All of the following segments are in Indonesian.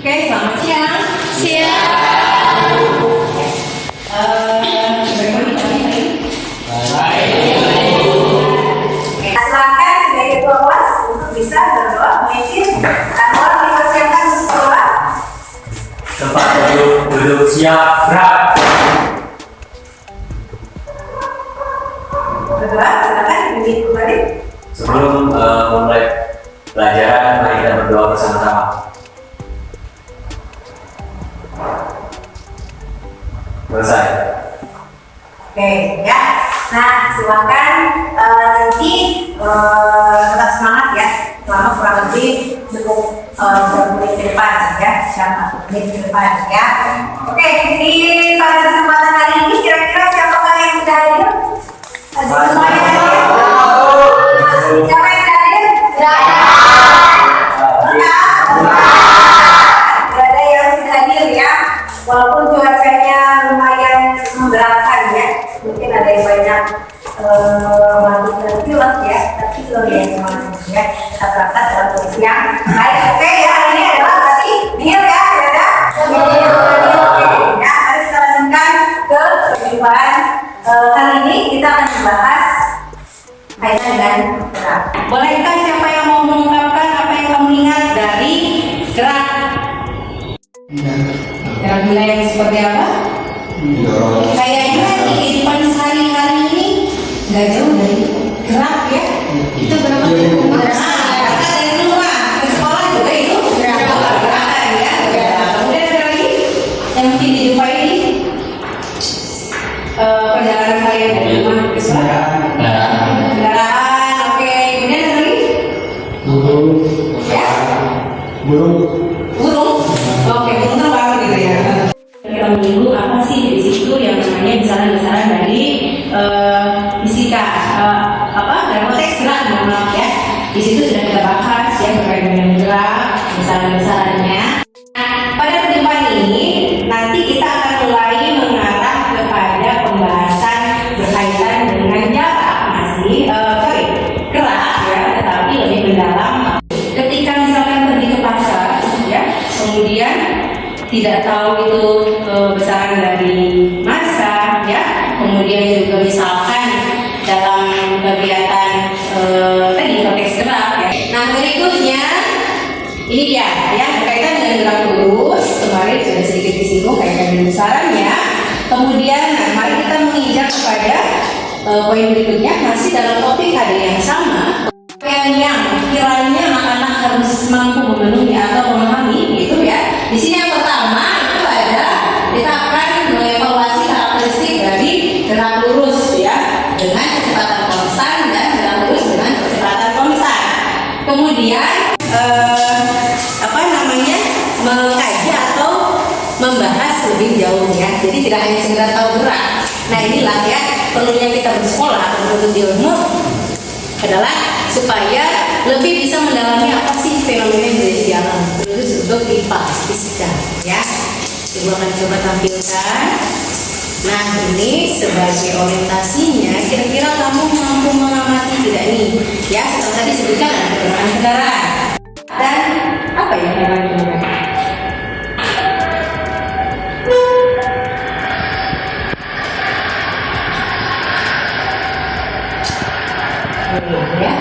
Oke, selamat siang. Silakan sebagai ketua kelas untuk bisa berdoa memimpin kantor dipersiapkan untuk sekolah. Tempat duduk siap, gerak. Berdoa, silakan dipimpin kembali. Sebelum mulai pelajaran, mari kita berdoa bersama-sama. Selesai. Oke, ya. Nah, silakan nanti tetap semangat ya. Selama kurang lebih cukup 2 menit ke depan ya, 4 menit ke depan ya. Oke, pada kesempatan hari ini kira-kira siapakah yang sudah hadir? Semuanya hadir? Siapa yang sudah hadir? Sudah ada yang sudah hadir ya. Walaupun cuacanya lumayan memberatkan ya, mungkin ada yang banyak melakukan pilek ya, tapi luar biasa semangat ya. Kita berangkat dalam kondisi yang baik. Oke ya, hari ini adalah berarti nihil ya, tidak ada? Oke, ya, mari kita lanjutkan ke perjumpaan. Kali ini kita akan membahas kaitan dengan gerak. Bolehkah siapa yang mau mengungkapkan apa yang kamu ingat dari gerak? Gerak nilai yang seperti apa? Kayaknya di kehidupan sehari-hari ini nggak jauh dari gerak ya. Itu berapa kilo? Kita dari rumah ke sekolah juga itu gerakan ya. Kemudian ada lagi yang mungkin dijumpai di perjalanan kalian dari rumah ke sekolah. Kendaraan, oke. Kemudian ada lagi ya. Burung. Oke, burung terbang gitu ya. Kita menyinggung apa sih di situ yang namanya besaran-besaran dari fisika, dalam konteks gerak memang ya. Di situ sudah kita bahas ya terkait dengan gerak, besaran-besarannya. Nah, pada perjumpaan ini nanti kita akan mulai mengarah kepada pembahasan berkaitan dengan jarak masih gerak ya, tetapi lebih mendalam. Ketika misalkan pergi ke pasar ya, kemudian tidak tahu itu besaran dari masa ya, kemudian juga misalkan dalam kegiatan tadi konteks gerak ya. Nah, berikutnya ini dia ya, berkaitan dengan gerak lurus. Kemarin sudah sedikit disinggung kaitan dengan besarannya. Kemudian mari kita menginjak kepada poin berikutnya, masih dalam topik ada yang sama yang kiranya anak-anak harus mampu memenuhi atau memahami gitu ya. Di sini yang pertama itu ada kita akan mengevaluasi karakteristik dari gerak lurus ya, dengan kecepatan konstan dan gerak lurus dengan kecepatan konstan. Kemudian mengkaji atau membahas lebih jauh ya. Jadi tidak hanya sekedar tahu gerak. Nah, inilah ya perlunya kita bersekolah atau menuntut ilmu adalah supaya lebih bisa mendalami apa sih fenomena yang terjadi di alam, terus untuk IPA fisika ya. Ibu akan coba tampilkan. Nah, ini sebagai orientasinya, kira-kira kamu mampu mengamati tidak nih ya, setelah tadi sebutkan ada kendaraan dan apa ya kendaraan. Ya,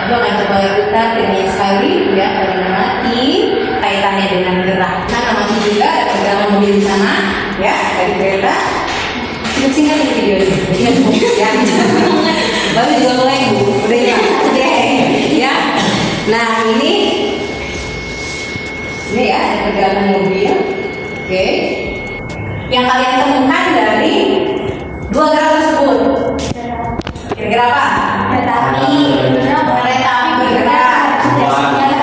Ibu akan coba liputan dengan sekali ya, mengamati kaitannya dengan gerak. Nah, namanya juga ada pergerakan mobil di sana ya, dari kereta. Singkat ini video ini, ya. Baru juga mulai Bu, udah ya, oke, ya. Nah, ini ya pergerakan mobil, oke. Yang kalian temukan dari 2 gerak tersebut, kira-kira apa? Kereta api bergerak.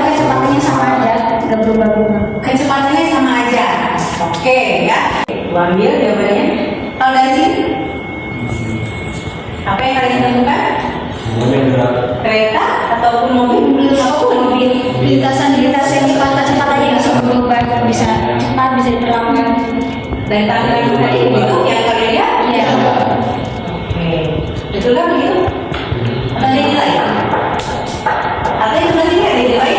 Kecepatannya sama aja, nggak berubah-ubah. Kecepatannya sama aja. Oke ya. Ambil jawabannya. Tahu dari sini? Apa yang kalian temukan? Kereta ataupun mobil apapun mobil. Lintasan yang cepat, kecepatannya bisa berubah, bisa cepat, bisa diperlakukan. Dan tadi itu yang kalian lihat? Iya. Oke. Betul kan begitu? Ada nilai? Atau yang sebelah sini ada nilai?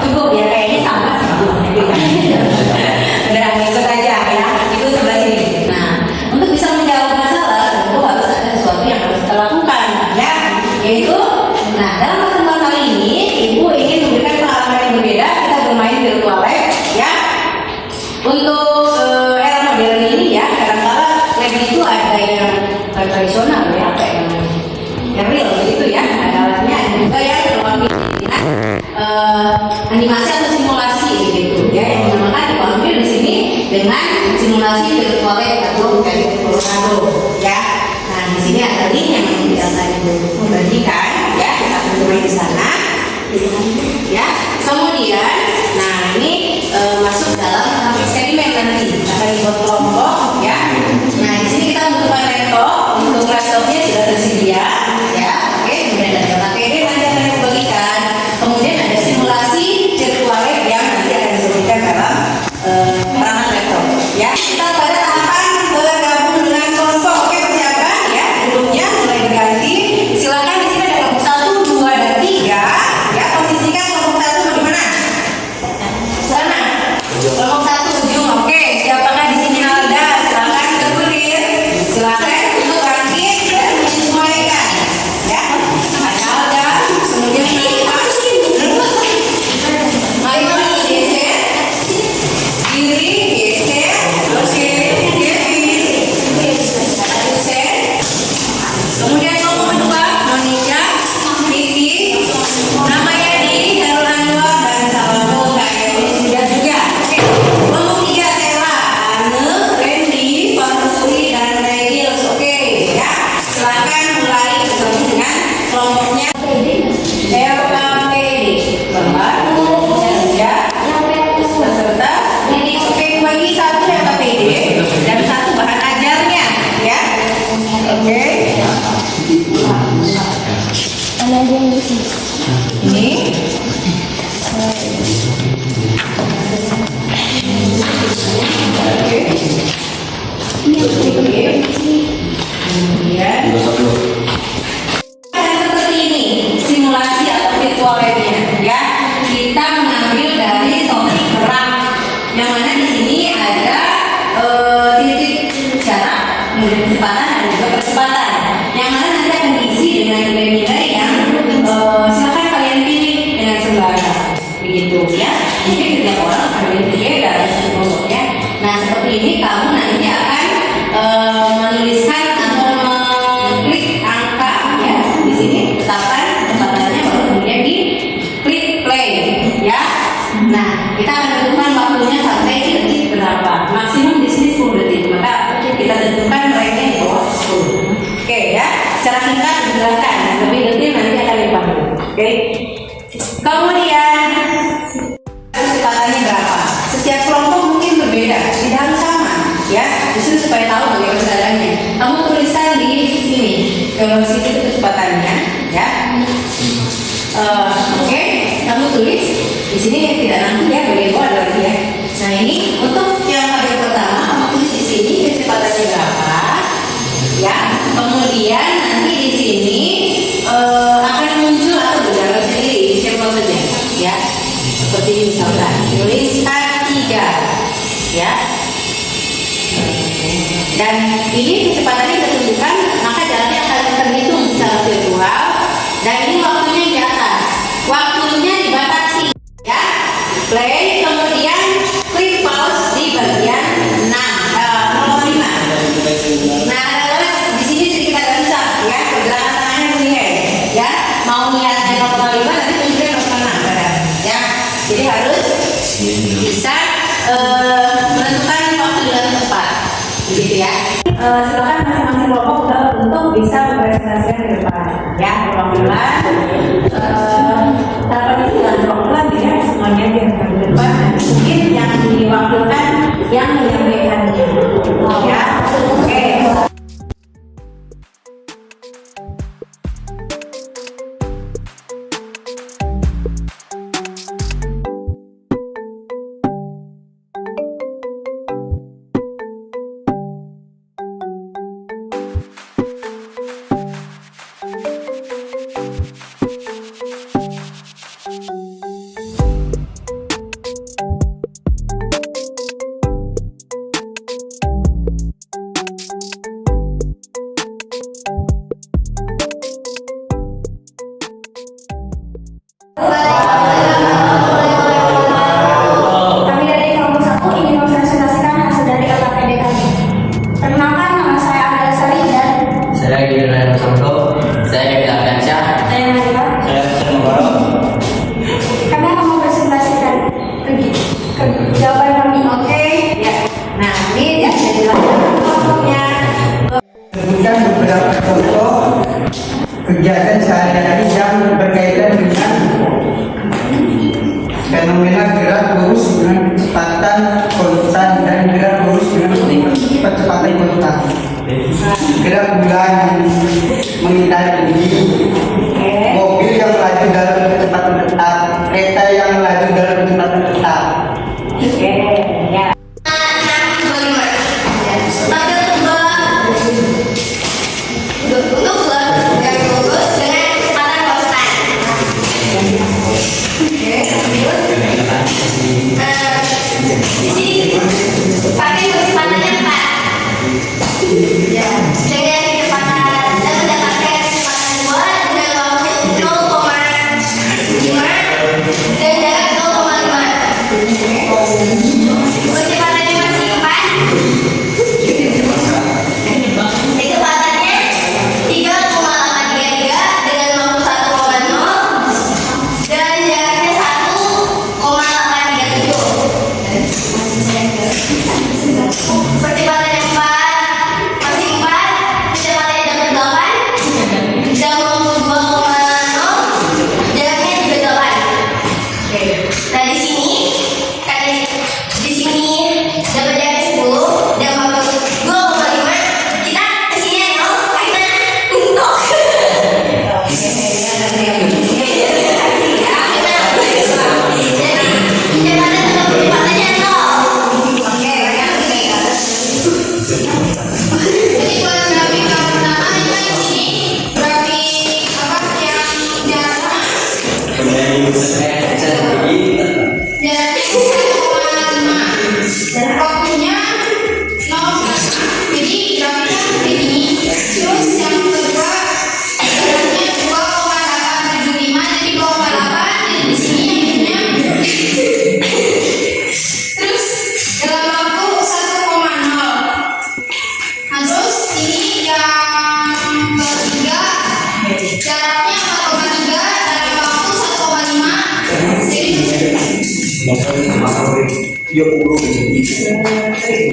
Cukup ya, kayaknya sama yaitu, nah dalam pertemuan kali ini Ibu ingin memberikan pengalaman yang berbeda. Kita bermain virtual lab ya. Untuk era modern ini ya, kadang-kala lab itu ada yang tradisional ya, apa yang namanya, yang real begitu ya. Ada alatnya, ada juga yang terwakili dengan animasi atau simulasi begitu ya, yang dinamakan dipanggil di sini dengan simulasi virtual lab atau dari Colorado ya. Nah di sini ada link yang akan membagikan ya, kita akan bermain di sana ya. Kemudian, nah ini masuk dalam eksperimen nanti akan dibuat kelompok ya. Nah di sini kita membutuhkan laptop, untuk laptopnya sudah tersedia ya. Oke, kemudian ada materi nanti akan dibagikan. Kemudian ada simulasi virtual lab yang nanti akan disebutkan dalam perangkat laptop ya. Kita pada tahapan bergabung dengan kelompok. Oke, persiapan ya, grupnya mulai diganti. Silakan di sini ada kelompok 1, 2, dan 3 ya. Posisikan kelompok 1 di mana? Sana. Kelompok 1 ujung. Oke, siapakah di sini Alda? Silakan bergulir. Silakan untuk bangkit dan menyesuaikan ya. Ada Alda, kemudian Maima geser, kiri geser, oke, geser. Kemudian kelompok kedua Monica, Vicky, Ramayadi, Darul Anwar, dan Salamo KM sudah juga. Oke. Kelompok 3 Tela, Ane, Randy, Farusuri, dan Regil. Oke ya. Silakan mulai bergabung dengan kelompoknya. LKPD baru ya peserta ini. Oke, bagi satu LKPD dan satu bahan ajarnya ya. Oke, ini kemudian seperti ini simulasi atau virtual labnya ya. Kita mengambil dari topik gerak, yang mana di sini ada titik jarak, kemudian kecepatan, dan juga percepatan, yang mana nanti akan diisi dengan nilai-nilai yang silakan kalian pilih dengan sembarang begitu ya. Mungkin setiap orang akan berbeda dalam kelompoknya. Nah seperti ini kamu nanti akan menuliskan atau mengklik angka ya di sini, tetapkan kecepatannya, baru kemudian di klik play ya. Nah kita akan tentukan waktunya sampai detik berapa, maksimum di sini 10 detik, maka kita tentukan mereka di bawah 10. Oke ya, secara singkat dijelaskan, lebih detail nanti akan dipanggil. Oke, kemudian kecepatannya berapa? Setiap kelompok mungkin berbeda, tidak harus sama ya. Justru supaya tahu bagaimana caranya, kamu tuliskan di sini kalau situ kecepatannya ya. Oke, kamu tulis di sini tidak nanti ya, bagian bawah ada lagi ya. Nah ini untuk yang bagian pertama kamu tulis di sini kecepatannya berapa ya. Kemudian nanti di sini akan muncul atau berjalan sendiri siapa saja ya. Seperti ini misalkan tulis K3 ya. Dan ini kecepatannya ditentukan, maka jalannya akan terhitung secara virtual. Dan ini waktunya di atas, waktunya dibatasi ya. Play, kemudian klik pause di bagian 5. Nah di sini sedikit agak susah ya, pergerakan tangannya melihat ya. Mau niatnya 0,5 nanti kemudian 0,6 ya. Jadi harus bisa menentukan waktu dengan tepat begitu ya. Silakan masing-masing kelompok untuk bisa mempresentasikan ke depan ya. Perwakilan harapan itu dengan perwakilan ya, semuanya di depan, mungkin yang diwakilkan yang menyampaikannya ya. Oke. contoh kegiatan sehari-hari yang berkaitan dengan fenomena gerak lurus dengan kecepatan konstan dan gerak lurus dengan kecepatan konstan. Gerak bulan mengitari bumi, mobil yang melaju dalam kecepatan tetap, kereta yang melaju dalam kecepatan tetap.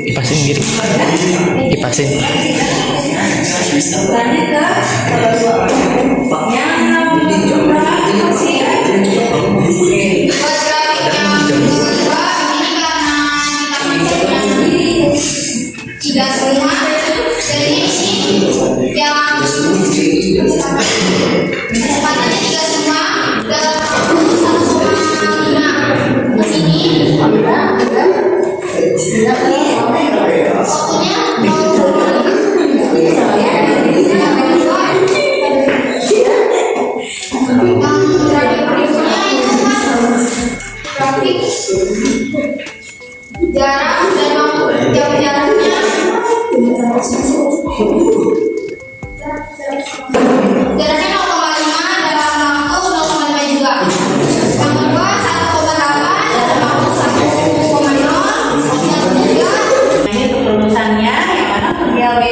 Kipasin gitu. Kipasin. Tiga semua. Jadi di sini yang kecepatannya tiga semua dalam 1,5 di sini. Jarak dan waktu jaraknya jaraknya 0,5 dalam waktu 0,5 juga. Yang kedua 1,8 dalam waktu 1,0. Ini untuk lulusannya yang mana untuk GLB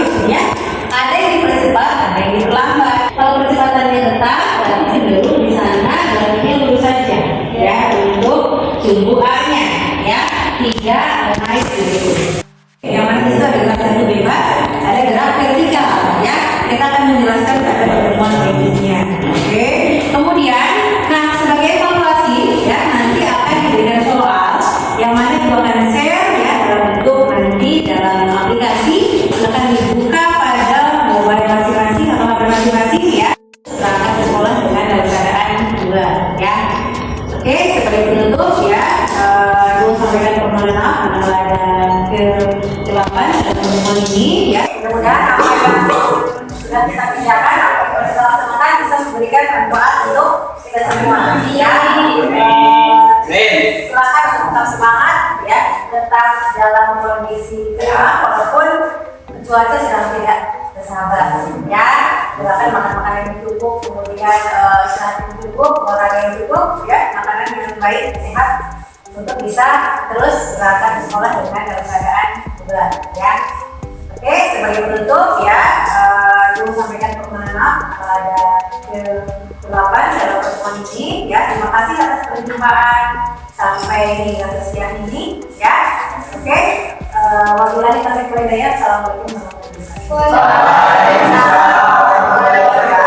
maksudnya ada yang dipercepat, ada yang diperlambat. Kalau percepatannya tetap, berarti cenderung di sana berarti lurus saja ya untuk sumbu A-nya ya, tidak naik begitu. Yang mana itu ada gerak satu bebas, ada gerak vertikal ya. Kita akan menjelaskan pada pertemuan berikutnya. Oke. Kemudian, nah sebagai evaluasi ya nanti akan diberikan soal yang mana itu akan share ya dalam bentuk nanti dalam aplikasi akan dibuka pada mobile masing-masing atau HP masing-masing ya. Berangkat ke sekolah dengan dalam keadaan bulan ya. Oke, sebagai penutup ya, gue sampaikan permohonan maaf pada ke-8 dalam pertemuan ini ya. Mudah-mudahan apa yang sudah kita bicarakan atau bersama-sama bisa memberikan manfaat untuk kita semua. Ya, silakan tetap semangat ya, tetap dalam kondisi tenang walaupun cuaca sedang tidak bersahabat ya. Silakan makan makanan yang cukup, kemudian istirahat yang cukup, olahraga yang cukup ya, makanan yang baik, sehat untuk bisa terus berangkat ke sekolah dengan dalam keadaan bulan ya. Oke, sebagai penutup ya, dulu sampaikan permohonan maaf pada ke-8 dalam pertemuan ini ya. Terima kasih atas perjumpaan sampai hingga siang ini ya. Oke, wabillahi taufiq wal hidayah. Assalamualaikum warahmatullahi wabarakatuh. Waalaikumsalam warahmatullahi wabarakatuh.